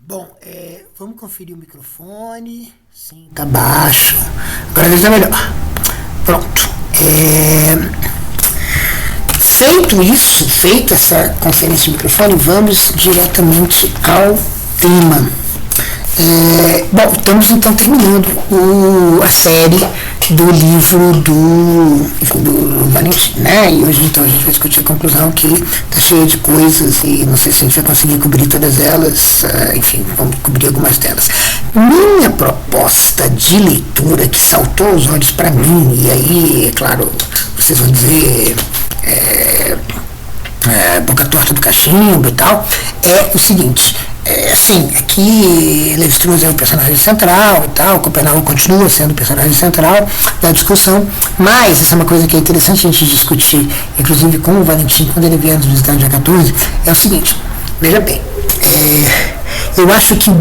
Bom, vamos conferir o microfone. Sim, tá baixo. Agora veja melhor. Pronto. Feita essa conferência de microfone, vamos diretamente ao tema. Bom, estamos então terminando a série do livro do Valentim, né? E hoje então a gente vai discutir a conclusão que está cheia de coisas e não sei se a gente vai conseguir cobrir todas elas, enfim, vamos cobrir algumas delas. Minha proposta de leitura que saltou os olhos para mim, e aí, é claro, vocês vão dizer boca torta do cachimbo e tal, é o seguinte. Assim, aqui Levi-Strauss é o personagem central e tal, Copenhague continua sendo o personagem central da discussão, mas essa é uma coisa que é interessante a gente discutir, inclusive com o Valentim, quando ele vier nos visitar no dia 14, é o seguinte, veja bem, eu acho que o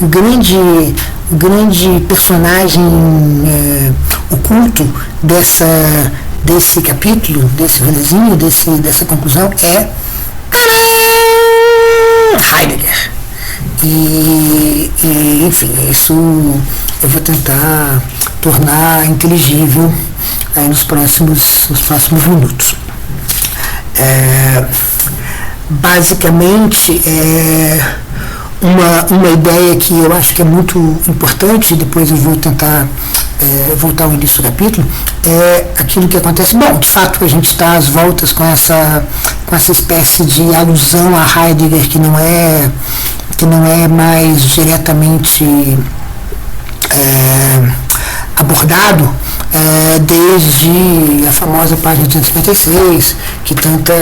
grande personagem oculto desse capítulo, desse rolezinho, dessa conclusão é Heidegger. E enfim, isso eu vou tentar tornar inteligível aí nos próximos minutos. Basicamente, uma ideia que eu acho que é muito importante, depois eu vou tentar voltar ao início do capítulo, é aquilo que acontece. Bom, de fato, a gente está às voltas com essa espécie de alusão a Heidegger que não é mais diretamente abordado desde a famosa página 256, que tanta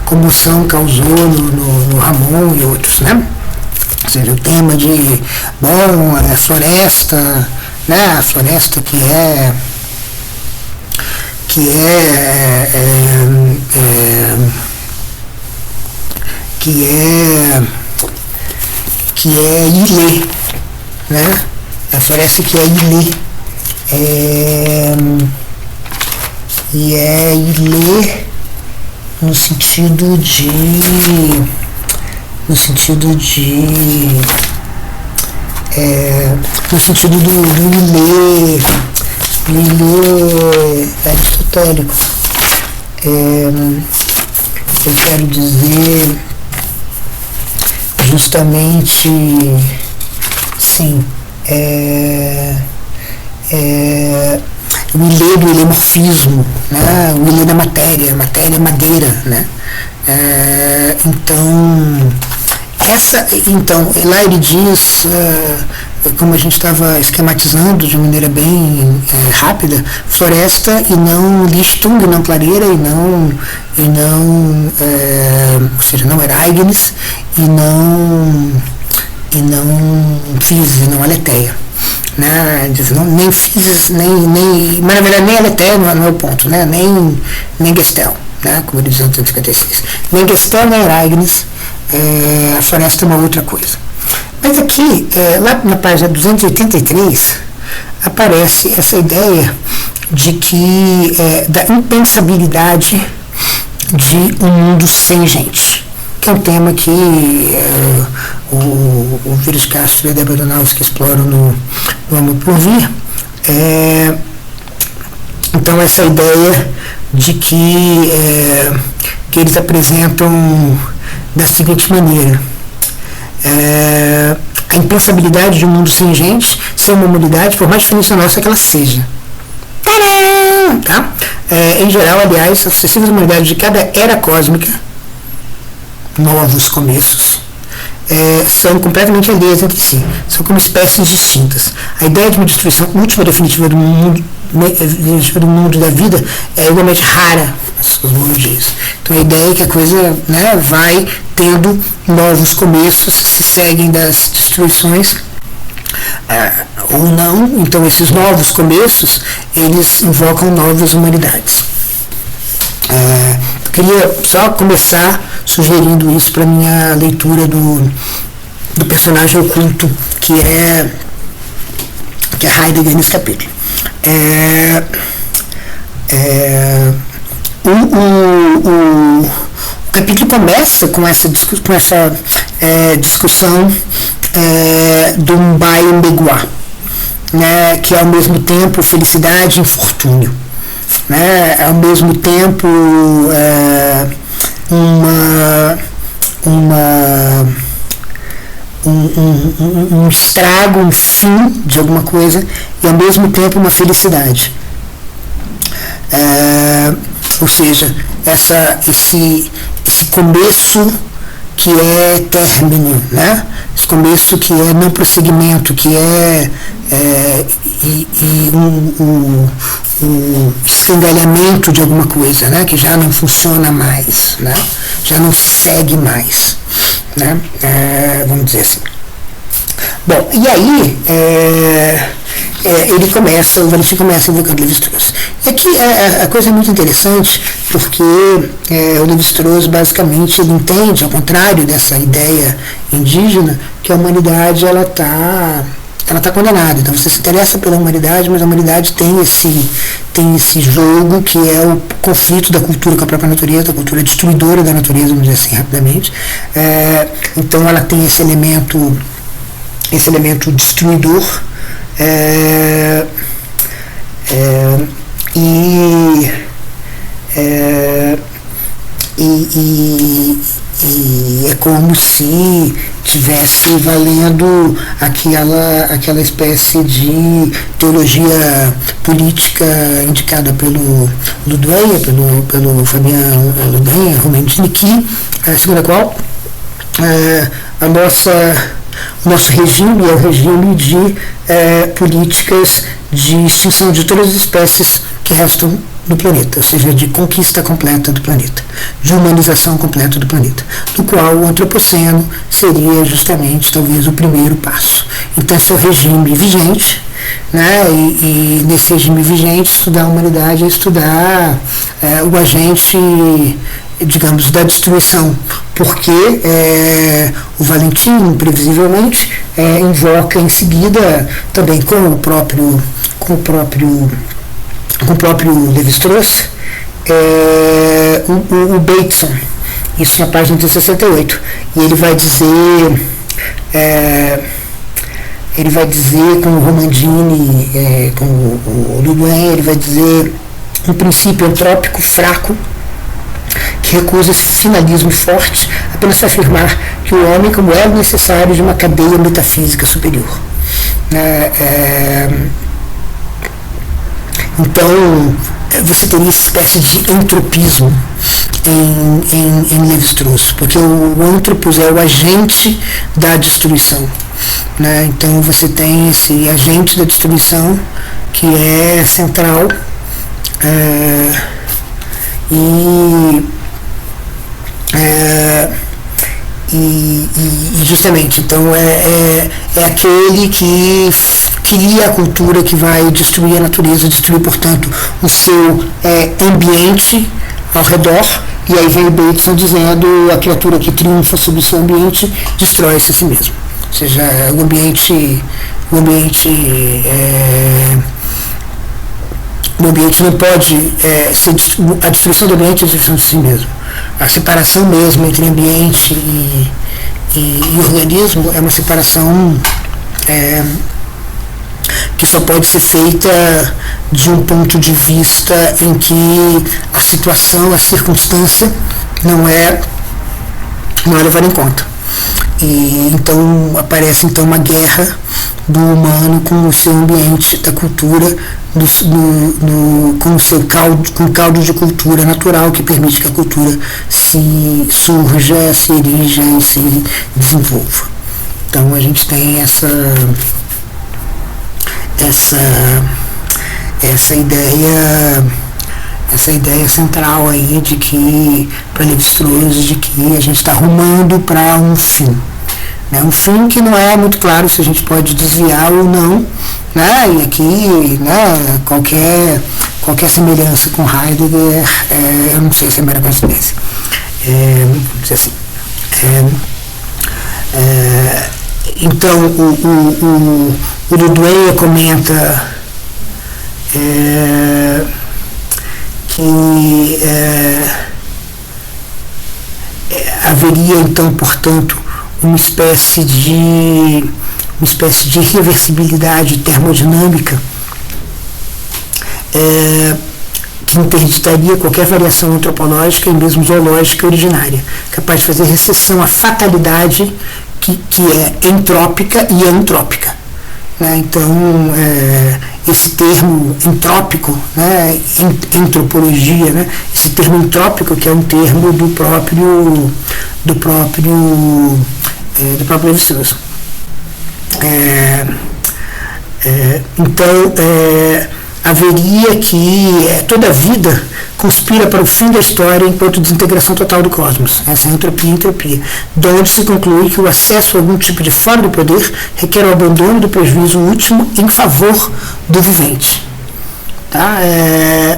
comoção causou no Ramon e outros, né? Ou seja, o tema de, bom, a floresta, né? A floresta que é Ilê, né? A floresta que é Ilê, e é Ilê no sentido do Ilê aristotélico. Eu quero dizer justamente, sim, o Ilê do ilemorfismo, né? O Ilê da matéria madeira, né? Então, lá ele diz, como a gente estava esquematizando de maneira bem rápida, floresta e não Lichtung, não clareira, ou seja, não Ereignis, e não Physis, não Aletheia. Né? Nem Physis, mas na verdade nem Aletheia não é o ponto, né? Nem Gestel, né? Como ele diz no 256. Nem Gestel, nem Ereignis. A floresta é uma outra coisa. Mas aqui, lá na página 283, aparece essa ideia de que da impensabilidade de um mundo sem gente, que é um tema que o Vírus Castro e a Débora Donalski exploram no Amor por Vir. Então, essa ideia de que eles apresentam da seguinte maneira: a impensabilidade de um mundo sem gente, sem uma humanidade, por mais diferente da nossa que ela seja. Tadã! Tá? Em geral, aliás, as sucessivas humanidades de cada era cósmica, novos começos, são completamente alheias entre si, são como espécies distintas. A ideia de uma destruição última definitiva do mundo da vida é igualmente rara nas cosmologias. Então a ideia é que a coisa, né, vai tendo novos começos, se seguem das destruições ou não. Então esses novos começos, eles invocam novas humanidades. Eu queria só começar sugerindo isso para minha leitura do personagem oculto que é Heidegger nesse capítulo. O capítulo começa com essa discussão do Mbaye Mbegwa, né, que é ao mesmo tempo felicidade e infortúnio, né, ao mesmo tempo um estrago, um fim de alguma coisa, e ao mesmo tempo uma felicidade. Ou seja, esse começo que é término, né? Esse começo que é não prosseguimento, que é o escangalhamento de alguma coisa, né? Que já não funciona mais, né? Já não segue mais, né? Vamos dizer assim. Bom, e aí o Valentim começa invocando Lévi-Strauss. E aqui a coisa é muito interessante, porque o Lévi-Strauss basicamente ele entende, ao contrário dessa ideia indígena, que a humanidade ela está condenada. Então você se interessa pela humanidade, mas a humanidade tem esse jogo que é o conflito da cultura com a própria natureza, a cultura destruidora da natureza, vamos dizer assim rapidamente. Então ela tem esse elemento destruidor, e é como se tivesse valendo aquela espécie de teologia política indicada pelo Ludoia, pelo Fabian Ludoia, Romandini, segundo a qual o nosso regime é o regime de políticas de extinção de todas as espécies que restam do planeta, ou seja, de conquista completa do planeta, de humanização completa do planeta, do qual o antropoceno seria justamente, talvez, o primeiro passo. Então, esse é o regime vigente, né? E nesse regime vigente, estudar a humanidade é estudar o agente, digamos, da destruição, porque o Valentim, previsivelmente, invoca em seguida, também com o próprio Lévi-Strauss, o Bateson, isso na página 368, e ele vai dizer com o Romandini, com o Ludoin, ele vai dizer um princípio antrópico fraco que recusa esse finalismo forte apenas para afirmar que o homem como elo necessário de uma cadeia metafísica superior. Então, você teria essa espécie de entropismo em Lévi-Strauss, porque o antropos é o agente da destruição, né? Então, você tem esse agente da destruição que é central e justamente, então, é aquele que cria a cultura que vai destruir a natureza, destruir, portanto, o seu ambiente ao redor, e aí vem o Bateson dizendo a criatura que triunfa sobre o seu ambiente destrói-se a si mesmo. Ou seja, o ambiente não pode ser a destruição do ambiente é a destruição de si mesmo. A separação mesmo entre ambiente e organismo é uma separação que só pode ser feita de um ponto de vista em que a situação, a circunstância não é levada em conta. E então aparece uma guerra do humano com o seu ambiente da cultura, com o seu caldo de cultura natural que permite que a cultura se surja, se erija e se desenvolva. Então a gente tem essa ideia central aí de que, para Lévi-Strauss, de que a gente está rumando para um fim. Né? Um fim que não é muito claro se a gente pode desviar ou não, né? E aqui, né, qualquer semelhança com Heidegger, eu não sei se é mera coincidência. Vamos dizer assim. Então, o Ludoia comenta que haveria então, portanto, uma espécie de reversibilidade termodinâmica que interditaria qualquer variação antropológica e mesmo zoológica originária, capaz de fazer recessão à fatalidade que é entrópica e antrópica. Né? Então, esse termo entrópico, né, entropologia, né, esse termo entrópico, que é um termo do próprio Levi-Strauss. Então, haveria que toda a vida conspira para o fim da história enquanto desintegração total do cosmos. Essa é a entropia e entropia. De onde se conclui que o acesso a algum tipo de fora do poder requer o abandono do prejuízo último em favor do vivente. Tá?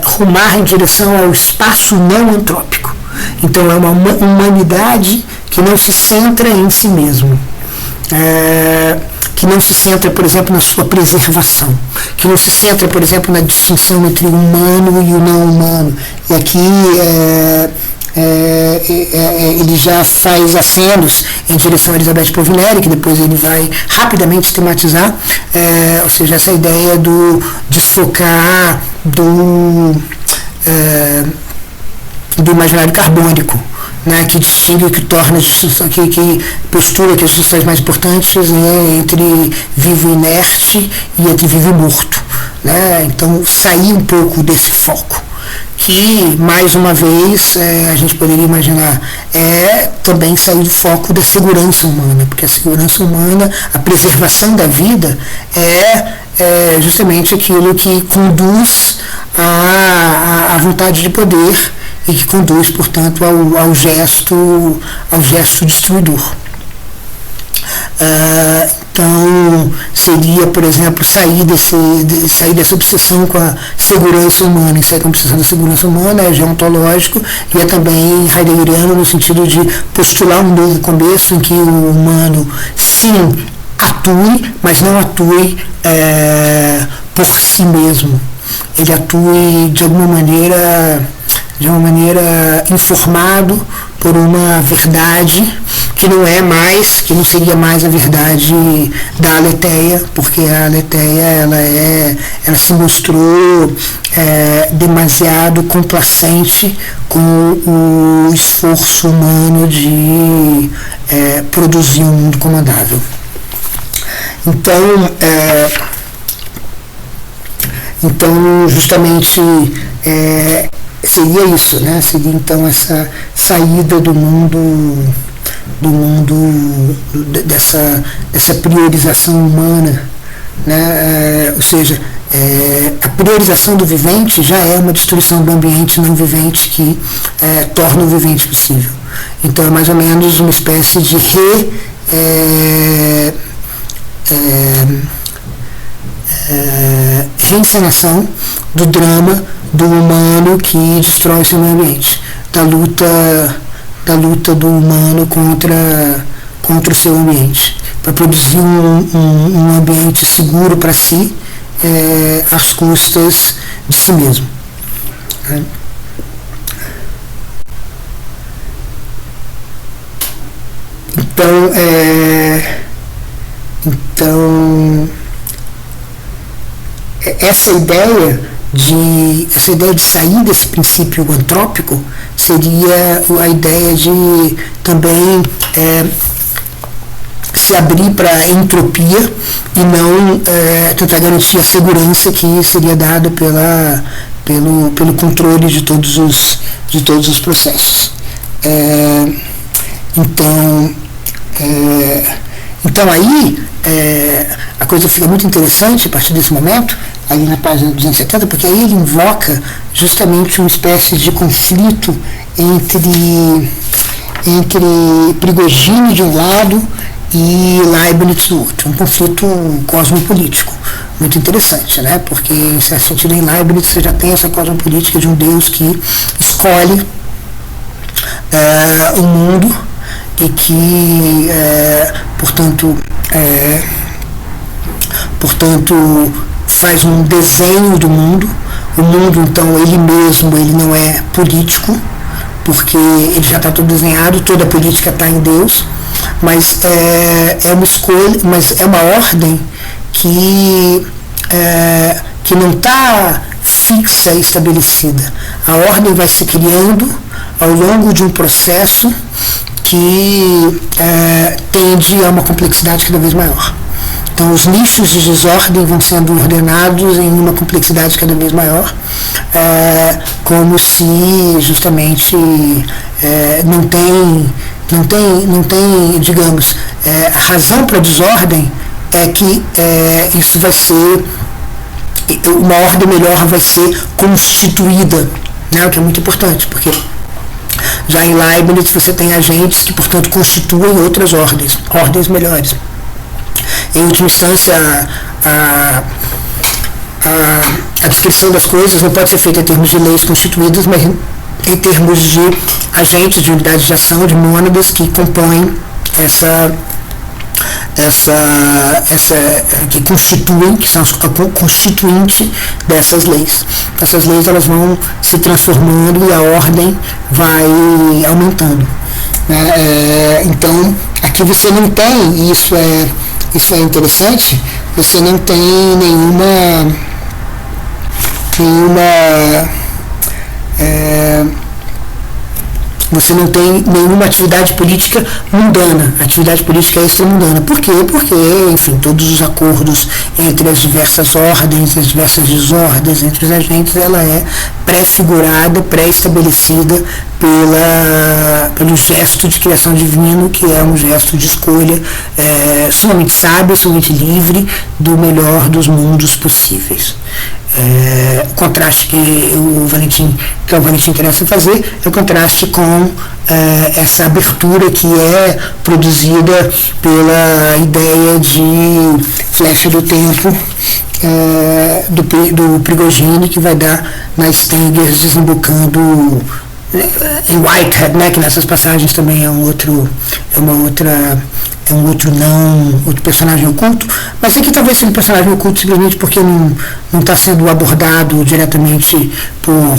Rumar em direção ao espaço não antrópico. Então é uma humanidade que não se centra em si mesmo. Que não se centra, por exemplo, na sua preservação, que não se centra, por exemplo, na distinção entre o humano e o não humano. E aqui ele já faz acenos em direção a Elizabeth Povinelli, que depois ele vai rapidamente sistematizar, ou seja, essa ideia do desfocar do imaginário carbônico, né, que distingue, que torna a distinção, que postura que as distinções mais importantes entre vivo inerte e entre vivo morto. Né? Então, sair um pouco desse foco, que, mais uma vez, a gente poderia imaginar, também sair do foco da segurança humana, porque a segurança humana, a preservação da vida, é justamente aquilo que conduz à vontade de poder e que conduz, portanto, ao gesto destruidor. Então, seria, por exemplo, sair dessa obsessão com a segurança humana. E sair com a obsessão da segurança humana é geontológico e é também heideggeriano no sentido de postular um novo começo em que o humano, sim, atue, mas não atue por si mesmo. Ele atue de alguma maneira informado por uma verdade que não seria mais a verdade da Aletheia, porque a Aletheia ela se mostrou demasiado complacente com o esforço humano de produzir um mundo comandável. Então justamente seria isso, né? Seria então essa saída do mundo dessa priorização humana, né? Ou seja, a priorização do vivente já é uma destruição do ambiente não vivente que torna o vivente possível. Então é mais ou menos uma espécie de reencenação do drama do humano que destrói o seu meio ambiente, da luta do humano contra o seu ambiente, para produzir um ambiente seguro para si, às custas de si mesmo. Então essa ideia de sair desse princípio antrópico seria a ideia de também se abrir para a entropia e não tentar garantir a segurança que seria dada pelo controle de todos os processos. Então aí a coisa fica muito interessante a partir desse momento, ali na página 270, porque aí ele invoca justamente uma espécie de conflito entre Prigogine de um lado e Leibniz do outro, um conflito cosmopolítico muito interessante, né? Porque em certo sentido em Leibniz você já tem essa cosmopolítica de um Deus que escolhe o mundo e que portanto faz um desenho do mundo. O mundo, então, ele mesmo, ele não é político, porque ele já está tudo desenhado, toda a política está em Deus, mas é uma escolha, mas é uma ordem que não está fixa e estabelecida. A ordem vai se criando ao longo de um processo que tende a uma complexidade cada vez maior. Então, os nichos de desordem vão sendo ordenados em uma complexidade cada vez maior, como se justamente não tem, digamos, a razão para a desordem é que isso vai ser, uma ordem melhor vai ser constituída, né, o que é muito importante, porque já em Leibniz você tem agentes que, portanto, constituem outras ordens melhores. Em última instância, a descrição das coisas não pode ser feita em termos de leis constituídas, mas em termos de agentes, de unidades de ação, de mônadas que compõem que constituem, que são a constituinte dessas leis. Essas leis elas vão se transformando e a ordem vai aumentando. Então, aqui você não tem, e isso é interessante, você não tem nenhuma atividade política mundana. A atividade política é extramundana. Por quê? Porque, enfim, todos os acordos entre as diversas ordens, as diversas desordens entre os agentes, ela é pré-figurada, pré-estabelecida pelo gesto de criação divino, que é um gesto de escolha sumamente sábio, sumamente livre do melhor dos mundos possíveis. O contraste que o Valentim interessa fazer é o contraste com essa abertura que é produzida pela ideia de flecha do tempo do Prigogine, que vai dar na Stengers desembocando em Whitehead, né, que nessas passagens também é outro personagem oculto, mas aqui talvez seja um personagem oculto simplesmente porque não está sendo abordado diretamente não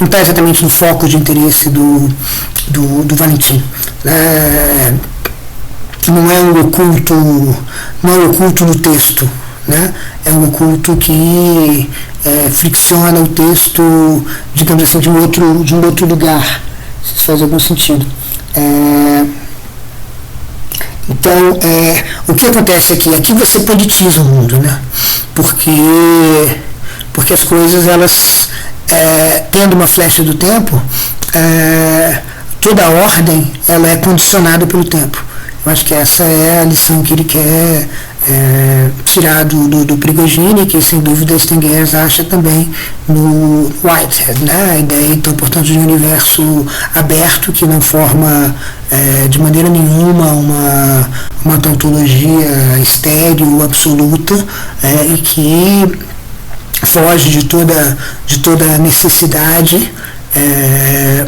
está exatamente no foco de interesse do Valentim. Não é um oculto no texto, né? É um oculto que fricciona o texto, digamos assim, de um outro lugar, se isso faz algum sentido. Então, o que acontece aqui? Aqui você politiza o mundo, né? Porque as coisas, elas, tendo uma flecha do tempo, toda a ordem, ela é condicionada pelo tempo. Eu acho que essa é a lição que ele quer tirar do Prigogine, que sem dúvida Stengers acha também no Whitehead, né? A ideia, então, portanto, de um universo aberto que não forma de maneira nenhuma uma tautologia estéril, absoluta, e que foge de toda necessidade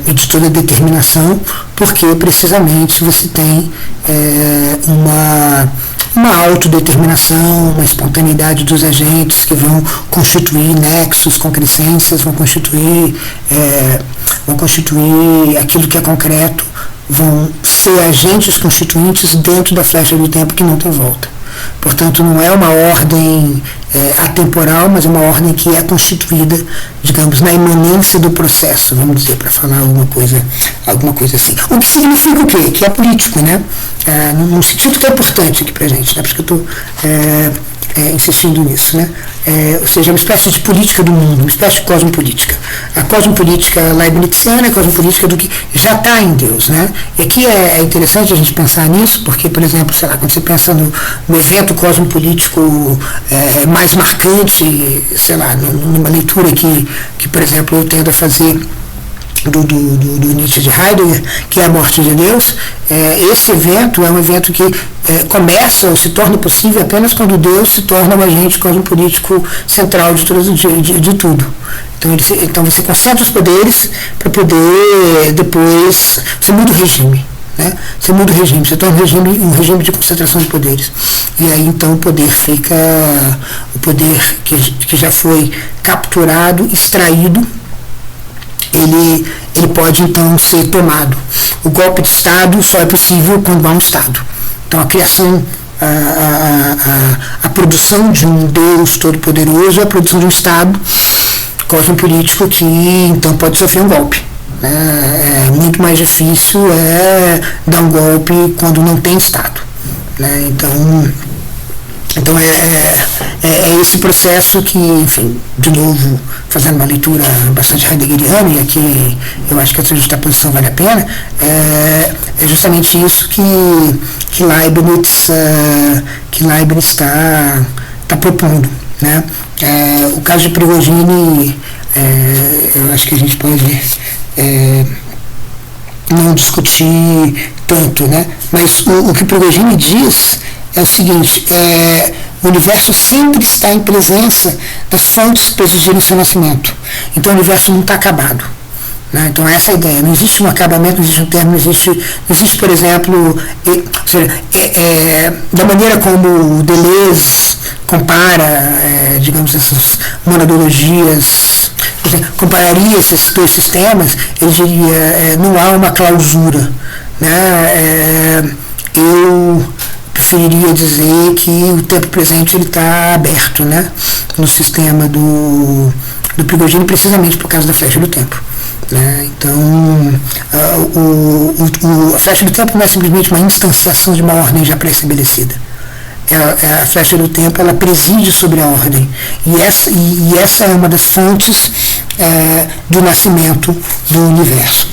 e de toda determinação, porque precisamente você tem uma autodeterminação, uma espontaneidade dos agentes que vão constituir nexos, concrescências, vão constituir aquilo que é concreto, vão ser agentes constituintes dentro da flecha do tempo que não tem volta. Portanto, não é uma ordem atemporal, mas é uma ordem que é constituída, digamos, na imanência do processo, vamos dizer, para falar alguma coisa assim. O que significa o quê? Que é político, né? Num sentido que é importante aqui para a gente, né? Por isso que eu estou insistindo nisso, né? Ou seja, uma espécie de política do mundo, uma espécie de cosmopolítica. A cosmopolítica leibniziana é a cosmopolítica do que já está em Deus, né? E aqui é interessante a gente pensar nisso, porque, por exemplo, sei lá, quando você pensa no evento cosmopolítico mais marcante, sei lá, numa leitura que, por exemplo, eu tendo a fazer do Nietzsche de Heidegger, que é a morte de Deus, esse evento é um evento que começa ou se torna possível apenas quando Deus se torna o agente cosmopolítico central de tudo. Então você concentra os poderes para poder depois, você muda o regime. Né? Você muda o regime, você torna um regime de concentração de poderes. E aí então o poder que já foi capturado, extraído, ele pode então ser tomado. O golpe de Estado só é possível quando há um Estado. Então a criação, a produção de um Deus todo-poderoso é a produção de um Estado cosmopolítico que então pode sofrer um golpe. É muito mais difícil dar um golpe quando não tem Estado. Né? Então é esse processo que, enfim, de novo, fazendo uma leitura bastante heideggeriana, e aqui eu acho que essa justaposição vale a pena, é justamente isso que Leibniz está propondo. Né? O caso de Prigogine, eu acho que a gente pode não discutir tanto, né? Mas o que Prigogine diz é o seguinte: o universo sempre está em presença das fontes que presidiram seu nascimento. Então o universo não está acabado. Né? Então essa é a ideia. Não existe um acabamento, não existe um termo, não existe, por exemplo, da maneira como o Deleuze compara, digamos, essas monadologias, compararia esses dois sistemas, ele diria, não há uma clausura. Né? Eu preferiria dizer que o tempo presente está aberto, né? No sistema do Prigogine, precisamente por causa da flecha do tempo. Né? Então, a flecha do tempo não é simplesmente uma instanciação de uma ordem já pré-estabelecida. A flecha do tempo, ela preside sobre a ordem. E essa é uma das fontes do nascimento do universo.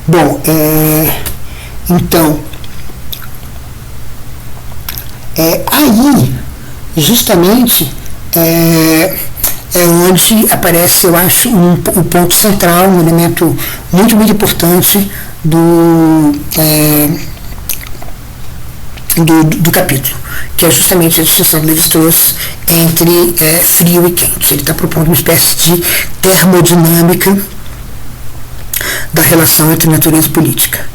Bom, então, aí, justamente, é onde aparece, eu acho, o ponto central, um elemento muito, muito importante do capítulo, que é justamente a distinção do Lévi-Strauss entre frio e quente. Ele está propondo uma espécie de termodinâmica da relação entre natureza e política.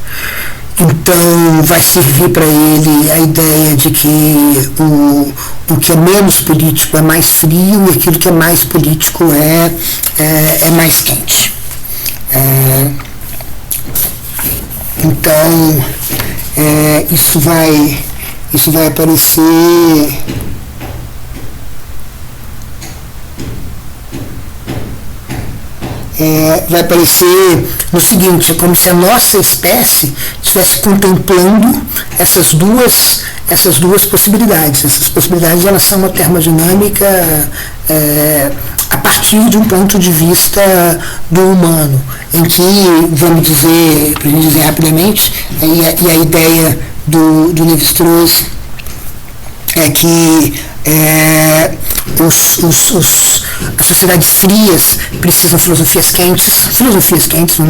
Então vai servir para ele a ideia de que o que é menos político é mais frio e aquilo que é mais político é mais quente. Então isso vai aparecer no seguinte: é como se a nossa espécie estivesse contemplando essas duas possibilidades. Essas possibilidades, elas são uma termodinâmica a partir de um ponto de vista do humano, em que, vamos dizer, para a gente dizer rapidamente, e a ideia do Lévi-Strauss é que as sociedades frias precisam de filosofias quentes, vamos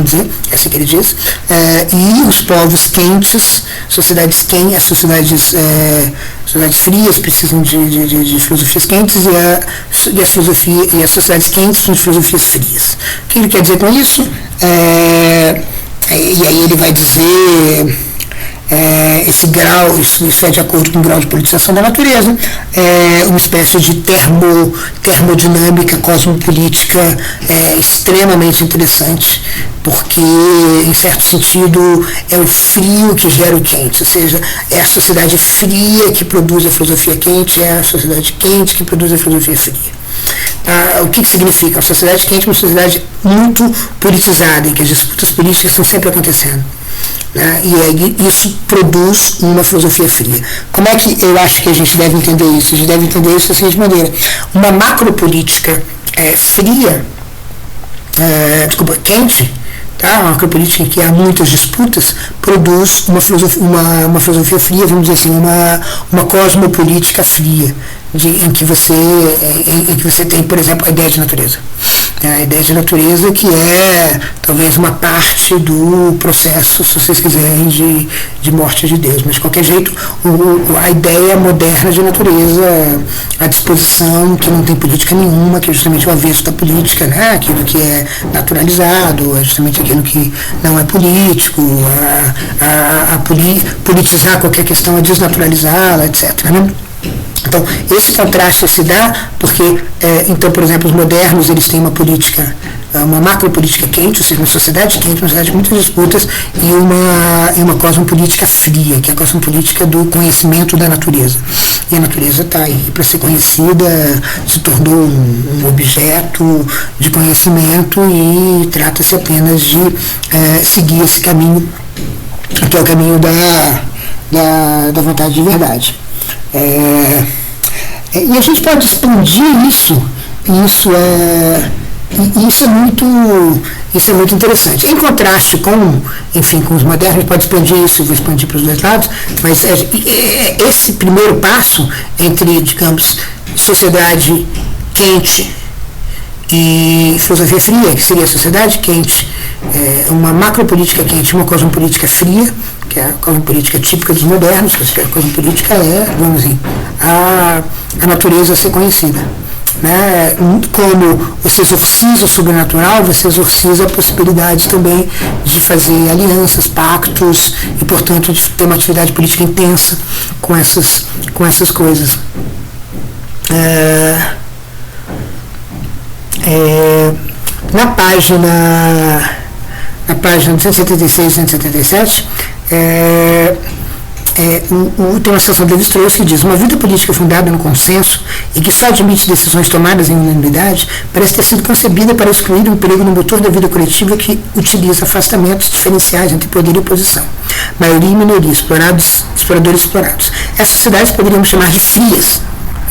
dizer, é assim que ele diz, e os povos quentes, as sociedades frias precisam de filosofias quentes e as sociedades quentes precisam de filosofias frias. O que ele quer dizer com isso? E aí ele vai dizer esse grau, isso é de acordo com o grau de politização da natureza, uma espécie de termodinâmica cosmopolítica extremamente interessante, porque, em certo sentido, é o frio que gera o quente, ou seja, é a sociedade fria que produz a filosofia quente, é a sociedade quente que produz a filosofia fria. O que significa? A sociedade quente é uma sociedade muito politizada, em que as disputas políticas estão sempre acontecendo. E aí isso produz uma filosofia fria. Como é que eu acho que a gente deve entender isso? A gente deve entender isso da seguinte maneira: uma macropolítica quente, uma macropolítica em que há muitas disputas, produz uma filosofia fria, vamos dizer assim, uma cosmopolítica fria, em que você tem, por exemplo, a ideia de natureza. A ideia de natureza, que é talvez uma parte do processo, se vocês quiserem, de morte de Deus. Mas, de qualquer jeito, a ideia moderna de natureza, a disposição que não tem política nenhuma, que é justamente o avesso da política, né? Aquilo que é naturalizado, é justamente aquilo que não é político, politizar qualquer questão, a desnaturalizá-la, etc. Né? Então, esse contraste se dá porque, então, por exemplo, os modernos, eles têm uma política uma macropolítica quente, ou seja, uma sociedade quente, uma sociedade com muitas disputas, e uma cosmopolítica fria, que é a cosmopolítica do conhecimento da natureza. E a natureza está aí para ser conhecida, se tornou um objeto de conhecimento e trata-se apenas de seguir esse caminho, que é o caminho da vontade de verdade. E a gente pode expandir isso, e isso é muito interessante. Em contraste com os modernos, pode expandir isso, eu vou expandir para os dois lados, mas esse primeiro passo entre, digamos, sociedade quente e filosofia fria, que seria a sociedade quente, uma macropolítica quente, uma cosmopolítica fria, que é a cosmopolítica típica dos modernos, que a cosmopolítica vamos dizer, a natureza a ser conhecida. Né? Como você exorciza o sobrenatural, você exorciza a possibilidade também de fazer alianças, pactos e, portanto, de ter uma atividade política intensa com essas coisas. Na página 276 e 277, tem uma citação de Levi-Strauss que diz: uma vida política fundada no consenso e que só admite decisões tomadas em unanimidade parece ter sido concebida para excluir um perigo no motor da vida coletiva que utiliza afastamentos diferenciais entre poder e oposição, maioria e minoria, exploradores e explorados. Essas sociedades poderíamos chamar de frias,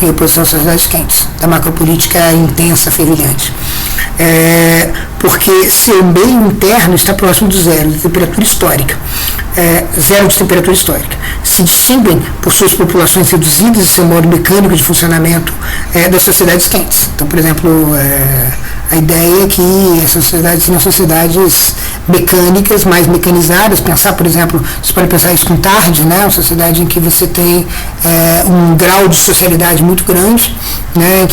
em oposição às sociedades quentes, da macropolítica intensa, fervilhante. Porque seu meio interno está próximo do zero de temperatura histórica, zero de temperatura histórica. Se distinguem por suas populações reduzidas e seu modo mecânico de funcionamento das sociedades quentes. Então, por exemplo, a ideia é que essas sociedades são sociedades mecânicas, mais mecanizadas. Pensar, por exemplo, você pode pensar isso com Tarde, né? Uma sociedade em que você tem um grau de socialidade muito grande, né?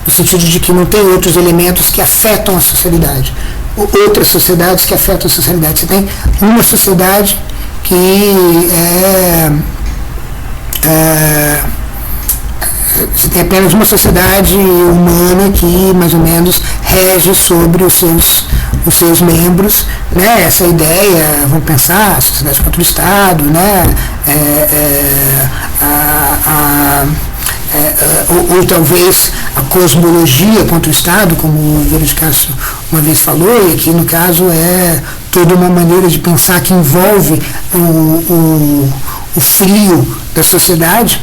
No sentido de que não tem outros elementos que afetam a socialidade, outras sociedades que afetam a socialidade. Você tem uma sociedade que você tem apenas uma sociedade humana que mais ou menos rege sobre os seus membros, né? Essa ideia, vamos pensar, a sociedade contra o Estado, né? Ou talvez a cosmologia contra o Estado, como o Vieira de Castro uma vez falou, e aqui no caso é toda uma maneira de pensar que envolve o frio da sociedade,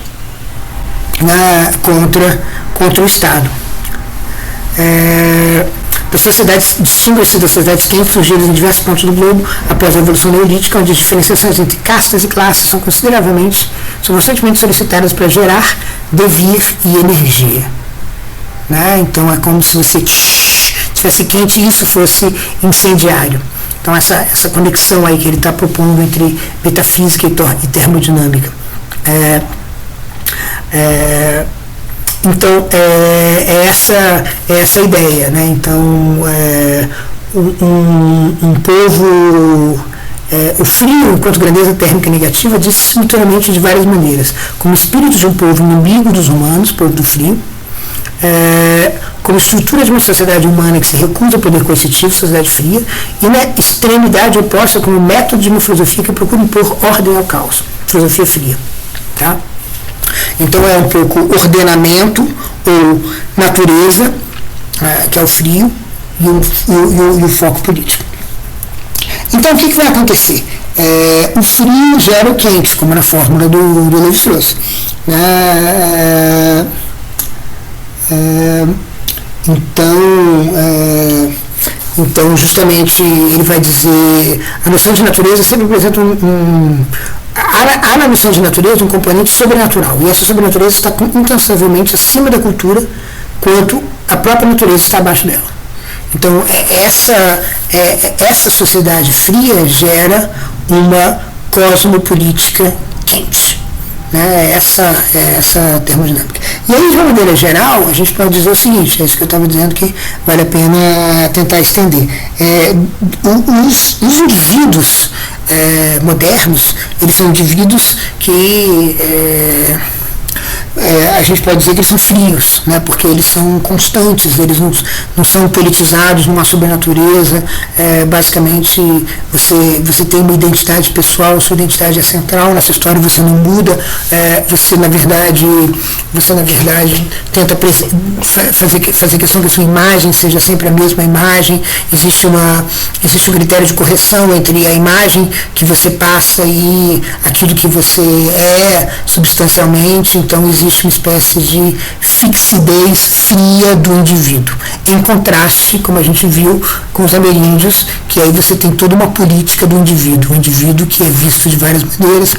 né, contra o Estado. As sociedades distinguem-se das sociedades quentes surgidas em diversos pontos do globo após a Revolução Neolítica, onde as diferenciações entre castas e classes são constantemente solicitadas para gerar devir e energia. Né? Então é como se você estivesse quente e isso fosse incendiário. Então essa conexão aí que ele está propondo entre metafísica e termodinâmica. Então, essa a ideia, né? Então, um povo, o frio, enquanto grandeza térmica negativa, diz literalmente de várias maneiras, como espírito de um povo inimigo dos humanos, povo do frio, como estrutura de uma sociedade humana que se recusa ao poder coercitivo, sociedade fria, e na extremidade oposta como método de uma filosofia que procura impor ordem ao caos, filosofia fria. Tá? Então é um pouco ordenamento ou natureza, que é o frio, e o foco político. Então o que vai acontecer? O frio gera o quente, como na fórmula do Levi-Strauss. Então justamente ele vai dizer, a noção de natureza sempre apresenta há na noção de natureza um componente sobrenatural, e essa sobrenatureza está incansavelmente acima da cultura, quanto a própria natureza está abaixo dela. Então, essa sociedade fria gera uma cosmopolítica quente. Né? Essa termodinâmica. E aí, de uma maneira geral, a gente pode dizer o seguinte, é isso que eu estava dizendo que vale a pena tentar estender. Os indivíduos modernos, eles são indivíduos que a gente pode dizer que eles são frios, né, porque eles são constantes, eles não são politizados, não há sobrenatureza. Basicamente, você tem uma identidade pessoal, sua identidade é central nessa história, você não muda, você na verdade tenta fazer questão que a sua imagem seja sempre a mesma imagem. Existe um critério de correção entre a imagem que você passa e aquilo que você é substancialmente. Então existe uma espécie de fixidez fria do indivíduo, em contraste, como a gente viu, com os ameríndios, que aí você tem toda uma política do indivíduo, um indivíduo que é visto de várias maneiras,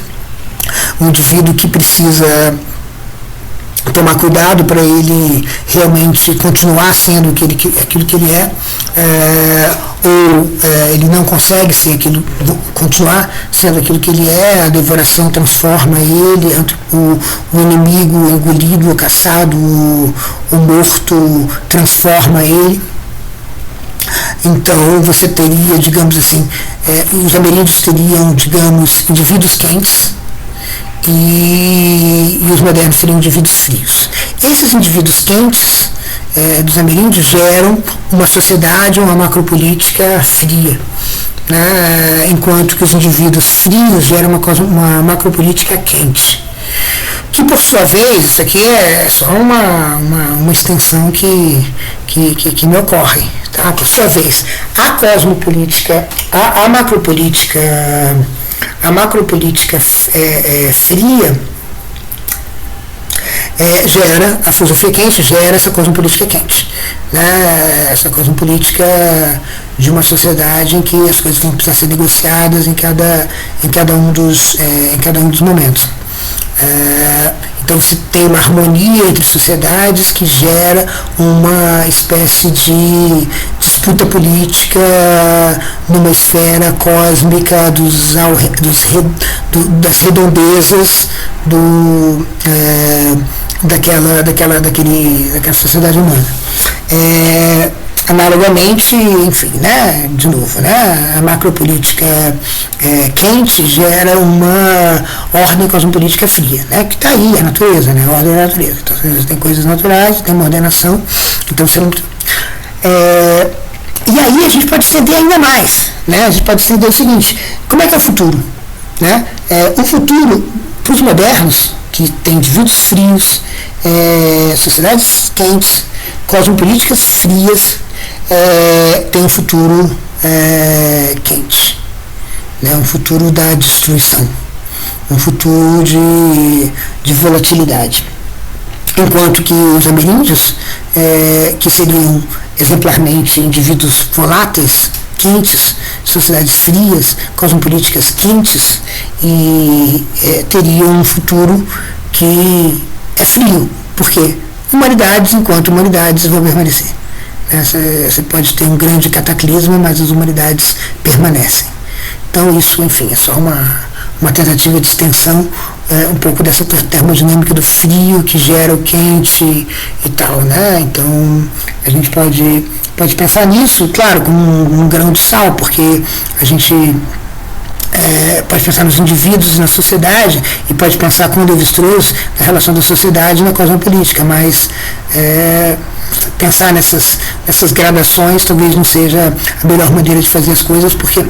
um indivíduo que precisa tomar cuidado para ele realmente continuar sendo aquilo que ele é, ele não consegue ser continuar sendo aquilo que ele é. A devoração transforma ele, o inimigo engolido, o caçado, o morto transforma ele. Então você teria, digamos assim, os ameríndios teriam, digamos, indivíduos quentes, e os modernos seriam indivíduos frios. Esses indivíduos quentes dos ameríndios geram uma sociedade, uma macropolítica fria, né? Enquanto que os indivíduos frios geram uma macropolítica quente. Que, por sua vez, isso aqui é só uma extensão que me ocorre. Tá? Por sua vez, a cosmopolítica, a macropolítica fria gera, a filosofia quente gera essa cosmopolítica quente, né? Essa cosmopolítica de uma sociedade em que as coisas vão precisar ser negociadas em cada um dos momentos. Então se tem uma harmonia entre sociedades que gera uma espécie de disputa política numa esfera cósmica das redondezas daquela sociedade humana. Analogamente, enfim, né, de novo, né, a macropolítica quente gera uma ordem cosmopolítica fria, né, que está aí, a natureza, né, a ordem da natureza. Então, você tem coisas naturais, tem uma ordenação, então você não... E aí a gente pode estender ainda mais, né, a gente pode estender o seguinte: como é que é o futuro? Né? O futuro, para os modernos, que tem indivíduos frios, sociedades quentes, cosmopolíticas frias, tem um futuro quente, né? Um futuro da destruição, um futuro de volatilidade. Enquanto que os ameríndios, que seriam exemplarmente indivíduos voláteis, quentes, sociedades frias, cosmopolíticas quentes, e teriam um futuro que é frio. Por quê? Humanidades, enquanto humanidades, vão permanecer. Você pode ter um grande cataclisma, mas as humanidades permanecem. Então isso, enfim, é só uma tentativa de extensão um pouco dessa termodinâmica do frio que gera o quente e tal, né? Então a gente pode pensar nisso, claro, com um grão de sal, porque a gente pode pensar nos indivíduos e na sociedade, e pode pensar com o Lévi-Strauss na relação da sociedade e na cosmopolítica, mas pensar nessas gradações talvez não seja a melhor maneira de fazer as coisas, porque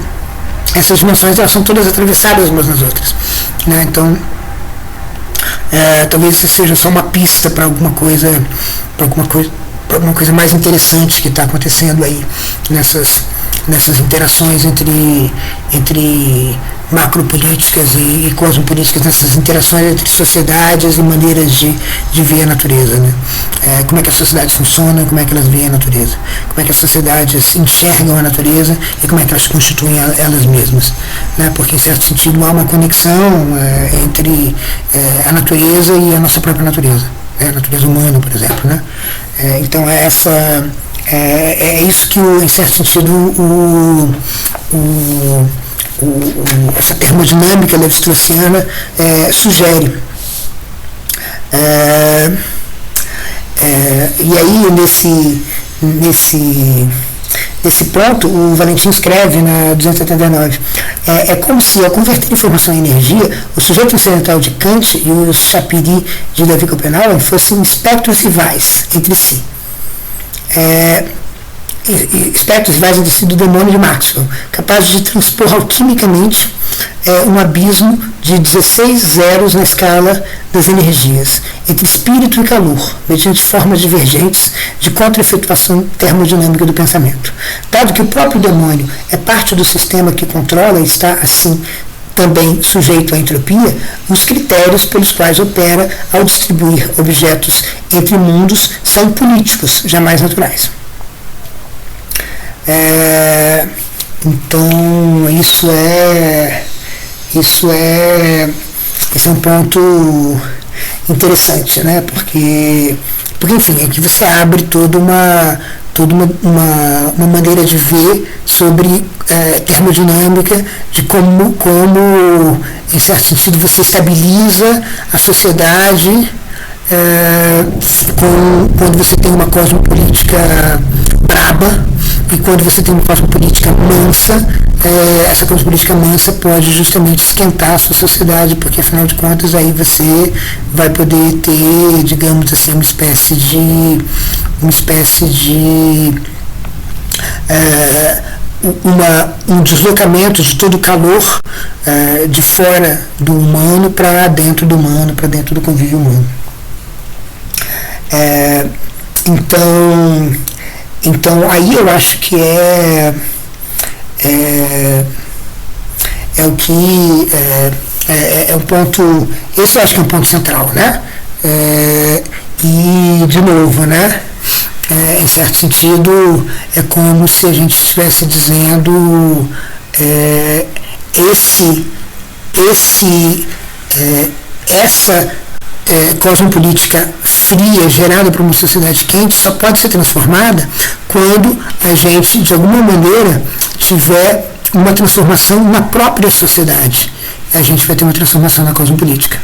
essas dimensões elas são todas atravessadas umas nas outras, né? Então talvez isso seja só uma pista para alguma coisa mais interessante que está acontecendo aí nessas interações entre macropolíticas e cosmopolíticas, nessas interações entre sociedades e maneiras de ver a natureza, né? Como é que as sociedades funcionam, como é que elas veem a natureza, como é que as sociedades enxergam a natureza e como é que elas constituem elas mesmas, né? Porque em certo sentido há uma conexão entre a natureza e a nossa própria natureza, a natureza humana, por exemplo, né? Então é isso que, em certo sentido, essa termodinâmica lévi-straussiana sugere. E aí, nesse ponto, o Valentim escreve na 279: É como se, ao converter informação em energia, o sujeito incidental de Kant e o Shapiri de Levi Copenhagen fossem espectros rivais entre si. Espectros rivais entre si do demônio de Maxwell, capazes de transpor alquimicamente um abismo de 16 zeros na escala das energias, entre espírito e calor, mediante formas divergentes de contra-efetuação termodinâmica do pensamento. Dado que o próprio demônio é parte do sistema que controla e está, assim, também sujeito à entropia, os critérios pelos quais opera ao distribuir objetos entre mundos são políticos, jamais naturais. Então, esse é um ponto interessante, né? Porque enfim, aqui você abre toda uma maneira de ver sobre termodinâmica, de como, em certo sentido, você estabiliza a sociedade quando você tem uma cosmopolítica braba, e quando você tem uma cosmopolítica mansa, essa cosmopolítica mansa pode justamente esquentar a sua sociedade, porque afinal de contas aí você vai poder ter, digamos assim, uma espécie de um deslocamento de todo o calor de fora do humano para dentro do humano, para dentro do convívio humano. Então aí eu acho que é um ponto, esse eu acho que é um ponto central, né? E de novo, né? Em certo sentido é como se a gente estivesse dizendo essa cosmopolítica fria gerada por uma sociedade quente só pode ser transformada quando a gente, de alguma maneira, tiver uma transformação na própria sociedade. A gente vai ter uma transformação na cosmopolítica.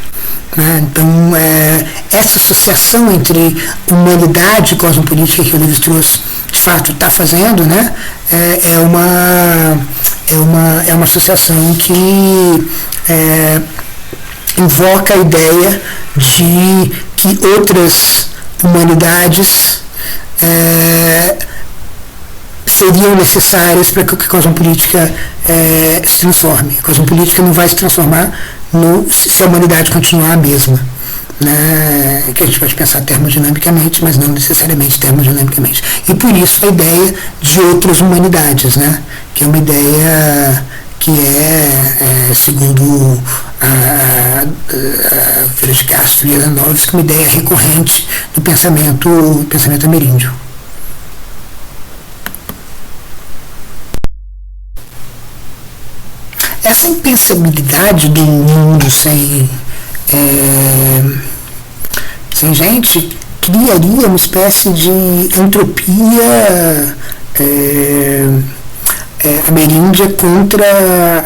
Né? Então, essa associação entre humanidade e cosmopolítica que o Lévi-Strauss, de fato, está fazendo, né? É uma associação que invoca a ideia de que outras humanidades seriam necessárias para que a cosmopolítica se transforme. A cosmopolítica não vai se transformar se a humanidade continuar a mesma. Né? Que a gente pode pensar termodinamicamente, mas não necessariamente termodinamicamente. E por isso a ideia de outras humanidades, né? Que é uma ideia que segundo a Feira de Castro e Adanovski, uma ideia recorrente do pensamento ameríndio. Essa impensabilidade do mundo sem gente criaria uma espécie de entropia ameríndia contra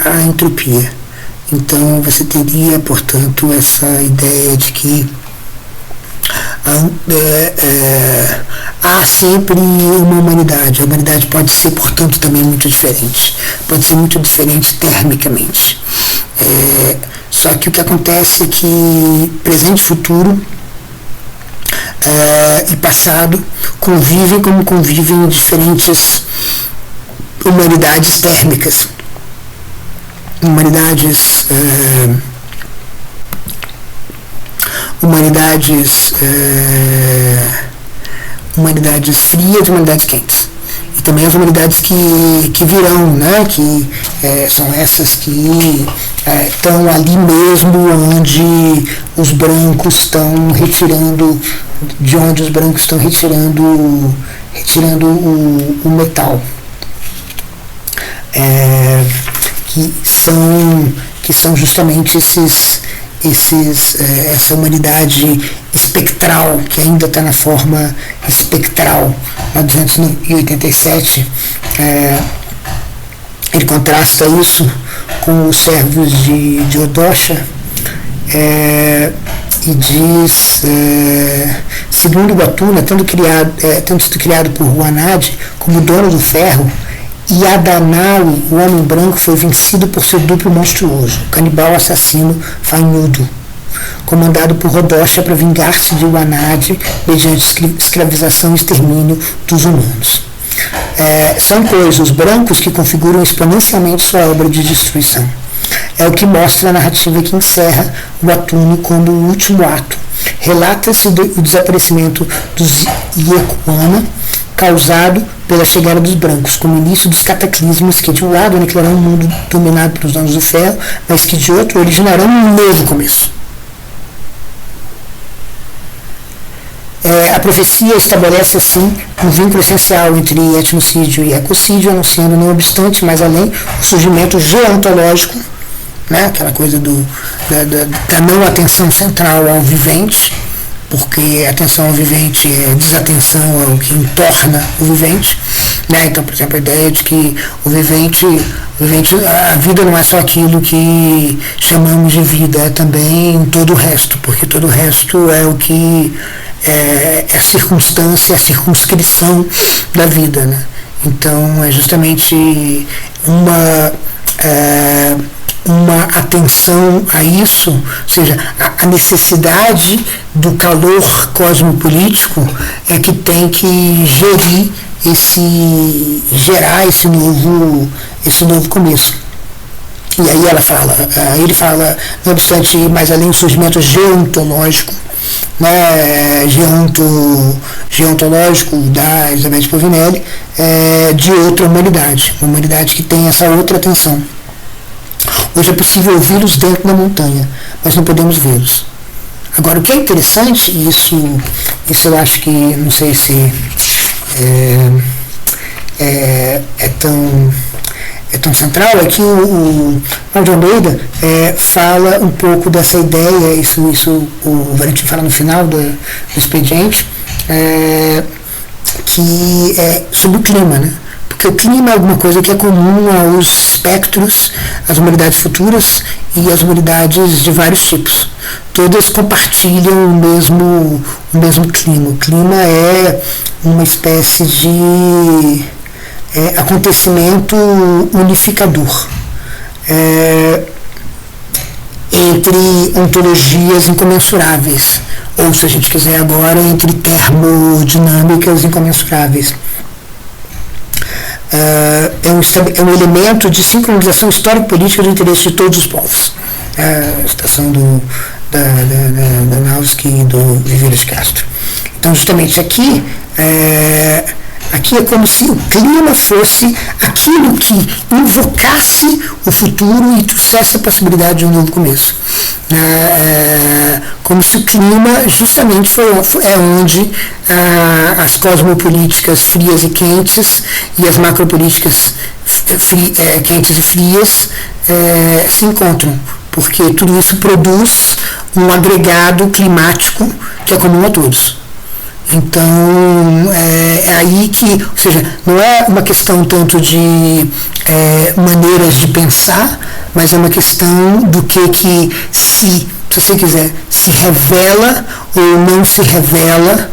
a entropia. Então você teria, portanto, essa ideia de que há sempre uma humanidade. A humanidade pode ser, portanto, também muito diferente. Pode ser muito diferente termicamente. Só que o que acontece é que presente e futuro e passado convivem como convivem diferentes humanidades térmicas. Humanidades frias e humanidades quentes. E também as humanidades que virão, né? Que são essas que estão ali mesmo onde os brancos estão retirando, de onde os brancos estão retirando o metal. Que são justamente essa humanidade espectral, que ainda está na forma espectral. Na 287, ele contrasta isso com os servos de Odosha e diz, segundo Gatuna, tendo sido criado por Huanade como dono do ferro, Yadanao, o homem branco, foi vencido por seu duplo monstruoso, o canibal assassino Fanhudo, comandado por Rodosha para vingar-se de Wanad mediante escravização e extermínio dos humanos. São os brancos que configuram exponencialmente sua obra de destruição. É o que mostra a narrativa que encerra o Atune como o último ato. Relata-se o desaparecimento dos Yekuana, causado pela chegada dos brancos, como início dos cataclismos que de um lado aniquilarão um mundo dominado pelos donos do ferro, mas que de outro originarão um novo começo. A profecia estabelece, assim, um vínculo essencial entre etnocídio e ecocídio, anunciando, não obstante, mais além, o surgimento geontológico, né, aquela coisa da não atenção central ao vivente, porque a atenção ao vivente é desatenção ao que entorna o vivente. Né? Então, por exemplo, a ideia de que o vivente, a vida não é só aquilo que chamamos de vida, é também todo o resto, porque todo o resto é o que é a circunstância, a circunscrição da vida. Né? Então, é justamente uma atenção a isso, ou seja, a necessidade do calor cosmopolítico é que tem que gerar esse novo começo. E aí ele fala, não obstante, mais além do surgimento geontológico, né, geontológico da Elizabeth Povinelli, de outra humanidade, uma humanidade que tem essa outra atenção. Hoje é possível ouvi-los dentro da montanha, mas não podemos vê-los. Agora, o que é interessante, e isso eu acho que, não sei se é tão central, é que o Paulo de Almeida fala um pouco dessa ideia, isso o Valentim fala no final do expediente, que é sobre o clima, né? Porque o clima é alguma coisa que é comum aos espectros, às humanidades futuras e às humanidades de vários tipos. Todas compartilham o mesmo clima. O clima é uma espécie de acontecimento unificador entre ontologias incomensuráveis, ou, se a gente quiser agora, entre termodinâmicas incomensuráveis. É um elemento de sincronização histórico-política do interesse de todos os povos. A citação da Nausky e do Viveiros de Castro. Então, justamente aqui é como se o clima fosse aquilo que invocasse o futuro e trouxesse a possibilidade de um novo começo. Como se o clima justamente é onde as cosmopolíticas frias e quentes e as macropolíticas quentes e frias se encontram, porque tudo isso produz um agregado climático que é comum a todos. Então, é aí que, ou seja, não é uma questão tanto de maneiras de pensar, mas é uma questão do que se você quiser, se revela ou não se revela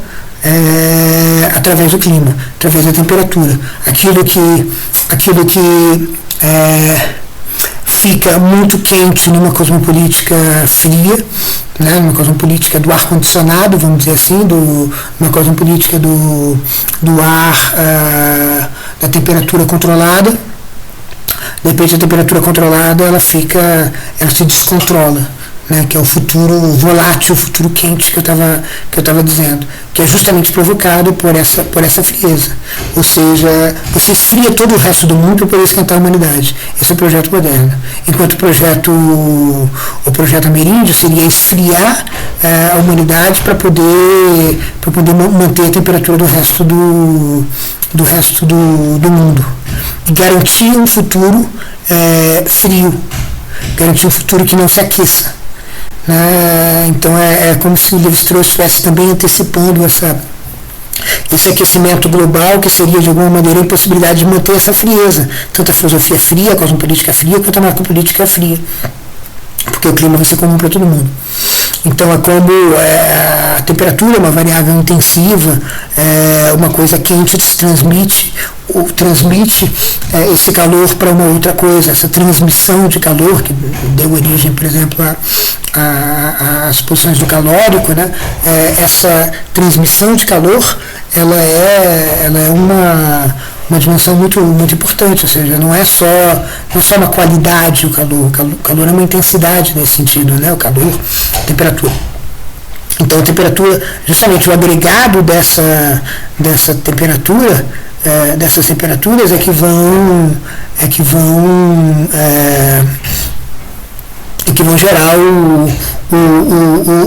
através do clima, através da temperatura. Aquilo que fica muito quente numa cosmopolítica fria, né, numa cosmopolítica do ar-condicionado, vamos dizer assim, numa cosmopolítica do ar, da temperatura controlada. De repente a temperatura controlada ela se descontrola, né, que é o futuro volátil, o futuro quente que eu estava dizendo, que é justamente provocado por essa frieza. Ou seja, você esfria todo o resto do mundo para poder esquentar a humanidade. Esse é o projeto moderno. Enquanto o projeto ameríndio seria esfriar a humanidade para poder manter a temperatura do resto do mundo. E garantir um futuro frio, garantir um futuro que não se aqueça. Então é como se o Lévi-Strauss estivesse também antecipando esse aquecimento global, que seria de alguma maneira a impossibilidade de manter essa frieza, tanto a filosofia fria, a cosmopolítica fria, quanto a macropolítica fria, porque o clima vai ser comum para todo mundo. Então é como a temperatura é uma variável intensiva, uma coisa quente se transmite, transmite esse calor para uma outra coisa, essa transmissão de calor que deu origem, por exemplo, às posições do calórico, né? Essa transmissão de calor, ela é uma dimensão muito, muito importante, ou seja, não é só uma qualidade o calor é uma intensidade nesse sentido, né? O calor, a temperatura. Então a temperatura, justamente o agregado dessa temperatura, dessas temperaturas é que vão gerar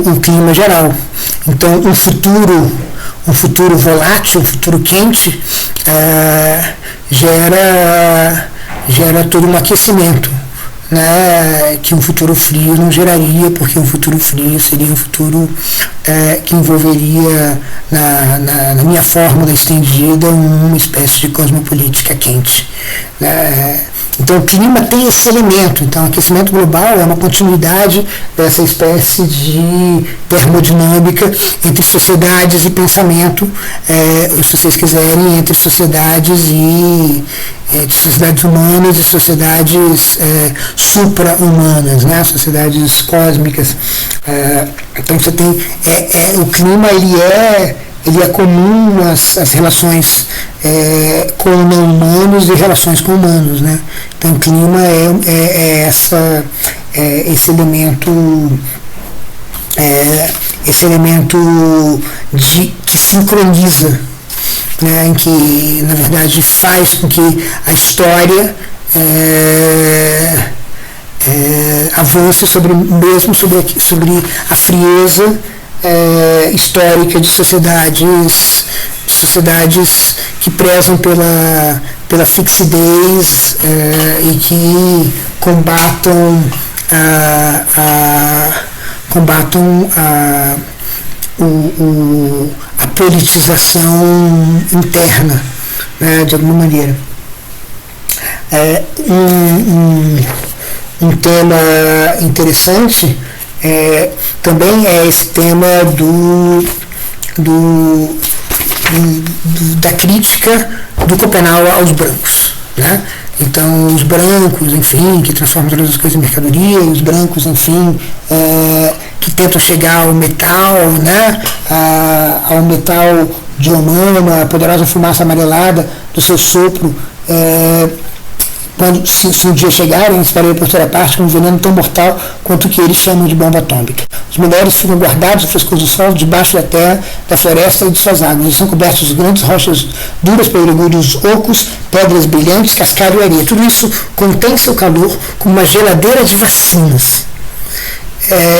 o clima geral. Então um futuro volátil, um futuro quente, gera todo um aquecimento, né, que um futuro frio não geraria, porque um futuro frio seria um futuro que envolveria, na minha fórmula estendida, uma espécie de cosmopolítica quente. Então o clima tem esse elemento. Então o aquecimento global é uma continuidade dessa espécie de termodinâmica entre sociedades e pensamento, se vocês quiserem, entre sociedades humanas e sociedades supra-humanas, né? Sociedades cósmicas. Então você tem o clima, ele é comum às relações com não humanos e relações com humanos, né? Então o clima é esse elemento que sincroniza, né? Em que, na verdade, faz com que a história avance sobre a frieza histórica de sociedades que prezam pela fixidez e que combatam a politização interna, né, de alguma maneira. Um tema interessante também é esse tema da crítica do Copenau aos brancos, né? Então os brancos, enfim, que transformam todas as coisas em mercadoria, e os brancos, enfim, que tentam chegar ao metal, né? Ao metal de Omama, a poderosa fumaça amarelada do seu sopro, quando, se um dia chegarem, estarei por toda parte com um veneno tão mortal quanto o que eles chamam de bomba atômica. Os minérios ficam guardados no frescor do sol, debaixo da terra, da floresta e de suas águas. Eles são cobertos de grandes rochas duras, pedregulhos ocos, pedras brilhantes, cascalho e areia. Tudo isso contém seu calor como uma geladeira de vacinas.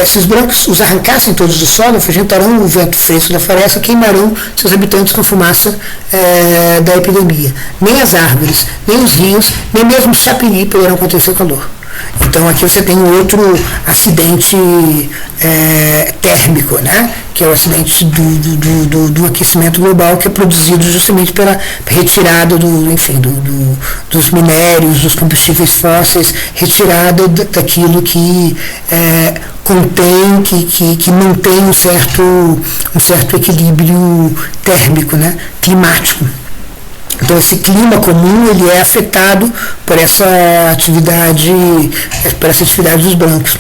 Se os brancos os arrancassem todos do solo, afugentarão o vento fresco da floresta e queimarão seus habitantes com fumaça da epidemia. Nem as árvores, nem os rios, nem mesmo o chapiri poderão conter seu calor. Então aqui você tem outro acidente térmico, né? Que é o acidente do aquecimento global, que é produzido justamente pela retirada dos minérios, dos combustíveis fósseis, retirada daquilo que contém, que mantém um certo equilíbrio térmico, né? Climático. Então esse clima comum, ele é afetado por essa atividade dos brancos.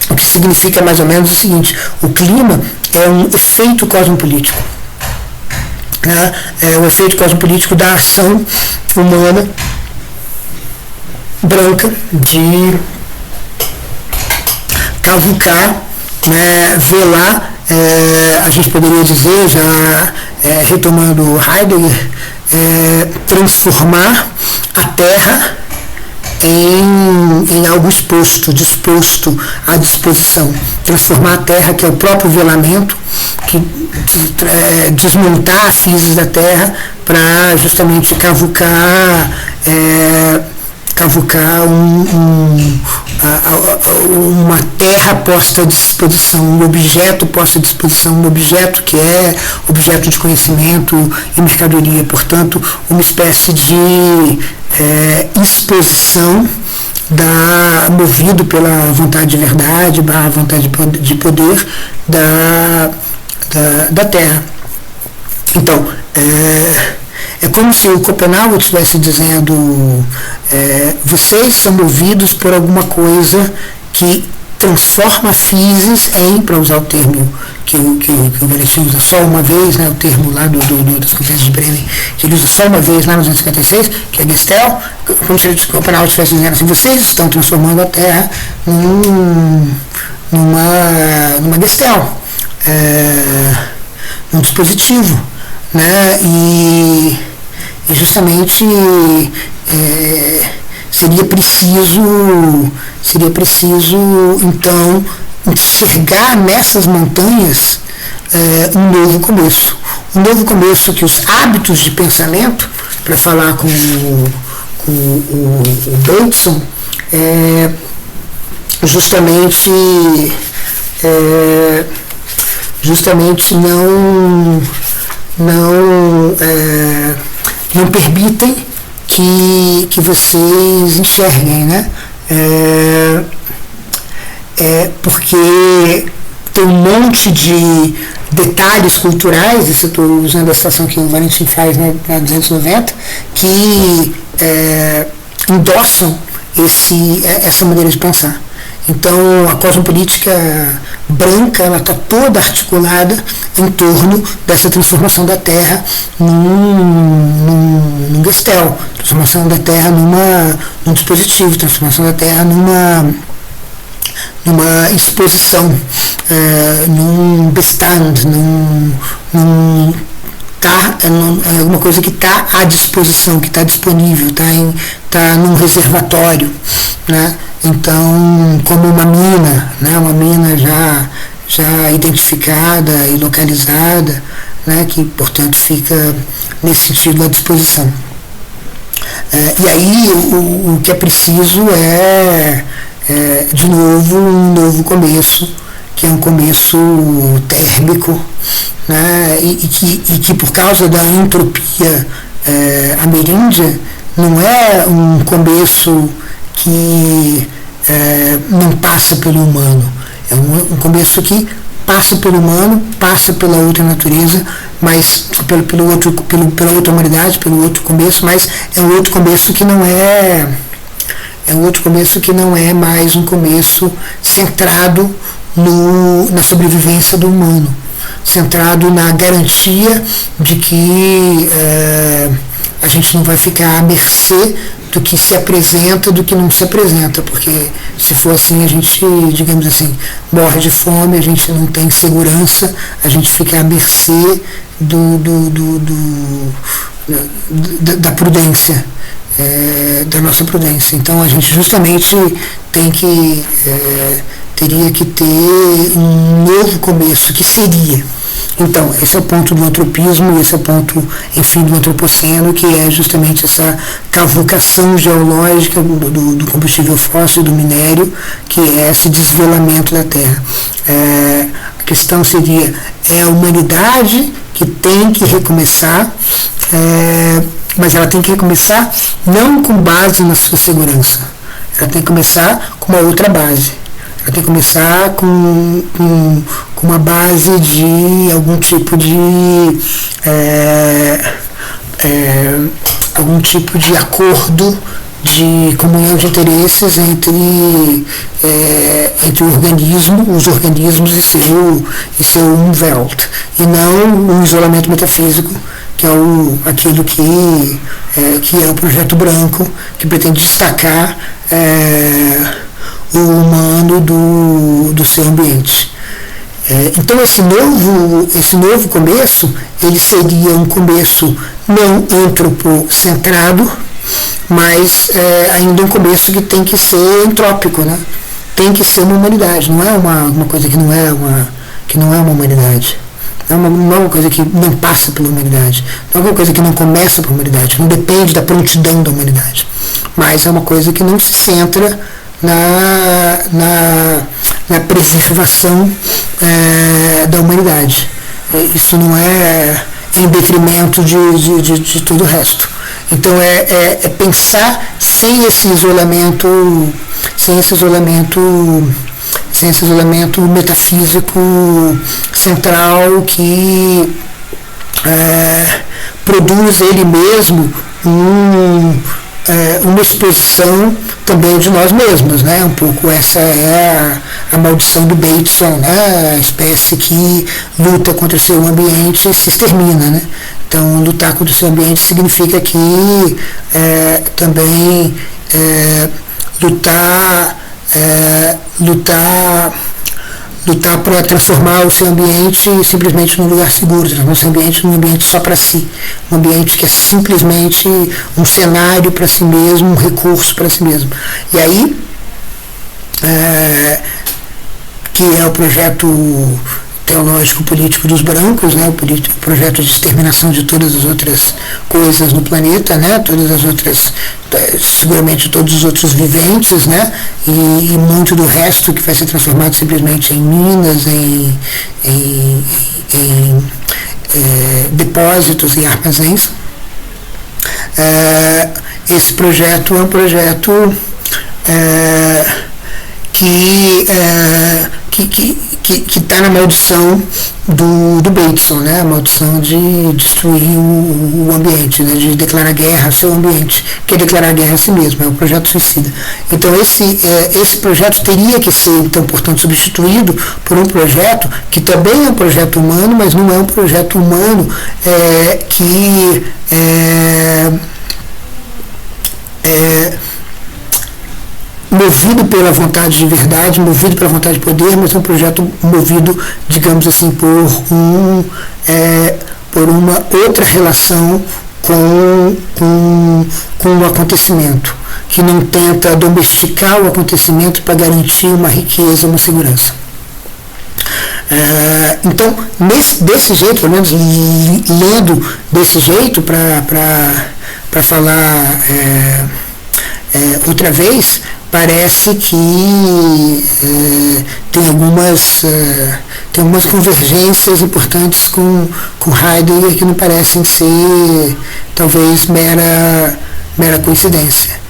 O que significa mais ou menos o seguinte: o clima é um efeito cosmopolítico, né? É um efeito cosmopolítico da ação humana branca de cavucar, né, velar, a gente poderia dizer, já retomando Heidegger, transformar a Terra em algo disposto à disposição. Transformar a Terra, que é o próprio velamento, desmontar a física da Terra para justamente cavucar uma terra posta à disposição, um objeto posto à disposição, um objeto que é objeto de conhecimento e mercadoria, portanto, uma espécie de exposição movido pela vontade de verdade, a vontade de poder da Terra. Então, É como se o Schopenhauer estivesse dizendo, vocês são movidos por alguma coisa que transforma a physis em, para usar o termo que o Valentim usa só uma vez, né, o termo lá das conferências de Bremen, que ele usa só uma vez lá nos 1956, que é Gestell, como se o Schopenhauer estivesse dizendo assim, vocês estão transformando a Terra numa Gestell, num dispositivo, né, e justamente seria preciso então enxergar nessas montanhas um novo começo que os hábitos de pensamento, para falar com o Bateson, justamente não permitem que vocês enxerguem, né? Porque tem um monte de detalhes culturais, isso eu estou usando a citação que o Valentim faz na 290, que endossam essa maneira de pensar. Então, a cosmopolítica branca, ela está toda articulada em torno dessa transformação da Terra num Gestell, transformação da Terra num dispositivo, transformação da Terra numa exposição, num bestand, é alguma coisa que está à disposição, que está disponível, está num reservatório, né? Então, como uma mina, né? Uma mina já identificada e localizada, né? Que, portanto, fica nesse sentido à disposição. E aí o que é preciso de novo, um novo começo, que é um começo térmico, né, e que por causa da entropia ameríndia, não é um começo que não passa pelo humano, é um começo que passa pelo humano, passa pela outra natureza, mas pela outra humanidade, pelo outro começo, mas é um outro começo que não é mais um começo centrado na sobrevivência do humano, centrado na garantia de que a gente não vai ficar à mercê do que se apresenta, do que não se apresenta, porque se for assim a gente, digamos assim, morre de fome, a gente não tem segurança, a gente fica à mercê da prudência, da nossa prudência. Então a gente justamente teria que ter um novo começo, que seria. Então, esse é o ponto do antropismo, esse é o ponto, enfim, do antropoceno, que é justamente essa cavucação geológica do combustível fóssil, do minério, que é esse desvelamento da Terra. A questão seria, a humanidade que tem que recomeçar, mas ela tem que recomeçar não com base na sua segurança, ela tem que começar com uma outra base. Ela tem que começar com uma base de algum tipo de acordo, de comunhão de interesses entre os organismos e seu Umwelt, e não um isolamento metafísico, que é aquilo que é o projeto branco, que pretende destacar o humano do seu ambiente. Então esse novo começo, ele seria um começo não antropocentrado, mas ainda um começo que tem que ser entrópico, né? Tem que ser uma humanidade, não é uma coisa que não é uma humanidade. Não é uma coisa que não passa pela humanidade, não é uma coisa que não começa pela humanidade, não depende da prontidão da humanidade, mas é uma coisa que não se centra na preservação da humanidade. Isso não é em detrimento de todo o resto. Então é pensar sem esse isolamento metafísico central que produz ele mesmo uma exposição também de nós mesmos, né? Um pouco essa é a maldição do Bateson, né? A espécie que luta contra o seu ambiente e se extermina, né? Então, lutar contra o seu ambiente significa que também lutar para transformar o seu ambiente simplesmente num lugar seguro, transformar o seu ambiente num ambiente só para si, um ambiente que é simplesmente um cenário para si mesmo, um recurso para si mesmo. E aí, que é o projeto teológico político dos brancos, né, o projeto de exterminação de todas as outras coisas no planeta, né, todas as outras, seguramente todos os outros viventes, né, e muito do resto que vai ser transformado simplesmente em minas, em depósitos e armazéns. Esse projeto é um projeto que está na maldição do Bateson, né? A maldição de destruir o ambiente, né? De declarar guerra ao seu ambiente, que é declarar guerra a si mesmo, é um projeto suicida. Então esse projeto teria que ser, então, portanto, substituído por um projeto que também é um projeto humano, mas não é um projeto humano movido pela vontade de verdade, movido pela vontade de poder, mas é um projeto movido, digamos assim, por uma outra relação com o acontecimento, que não tenta domesticar o acontecimento para garantir uma riqueza, uma segurança. Então, desse jeito, pelo menos lendo desse jeito, para falar outra vez, parece que tem algumas convergências importantes com Heidegger que não parecem ser, talvez, mera coincidência.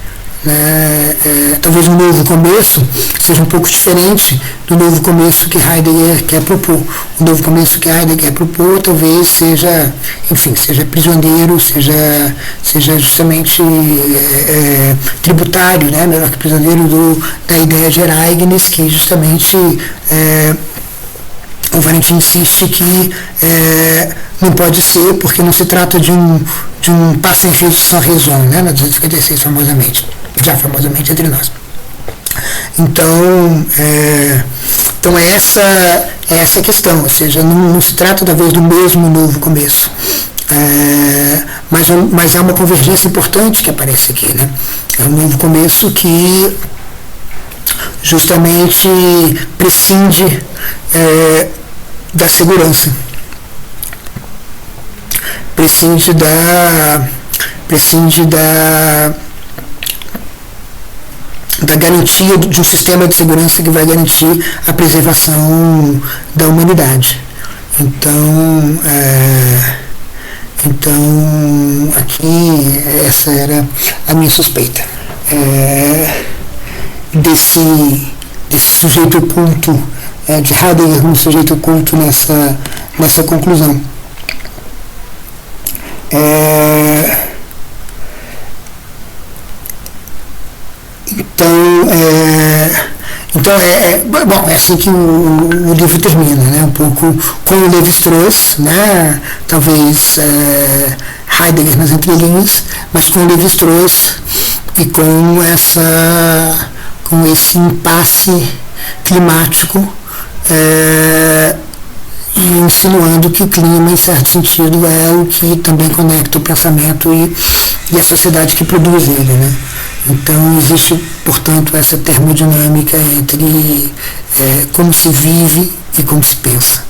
Talvez um novo começo seja um pouco diferente do novo começo que Heidegger quer propor. O novo começo que Heidegger quer propor talvez seja prisioneiro, seja justamente tributário, né? Melhor que prisioneiro da ideia de Ereignis, que justamente o Valentim insiste que não pode ser, porque não se trata de um passe em sans raison, né? Na 256, famosamente entre nós. Então essa é essa questão, ou seja, não se trata talvez do mesmo novo começo, mas há uma convergência importante que aparece aqui, né? É um novo começo que justamente prescinde da segurança, prescinde da garantia de um sistema de segurança que vai garantir a preservação da humanidade. Então aqui essa era a minha suspeita desse sujeito oculto, de Heidegger como sujeito oculto nessa conclusão. Bom, é assim que o livro termina, né? Um pouco com o Lévi-Strauss, né? Talvez Heidegger nas entrelinhas, mas com o Lévi-Strauss e com esse impasse climático, e insinuando que o clima, em certo sentido, é o que também conecta o pensamento e a sociedade que produz ele, né? Então existe, portanto, essa termodinâmica entre como se vive e como se pensa.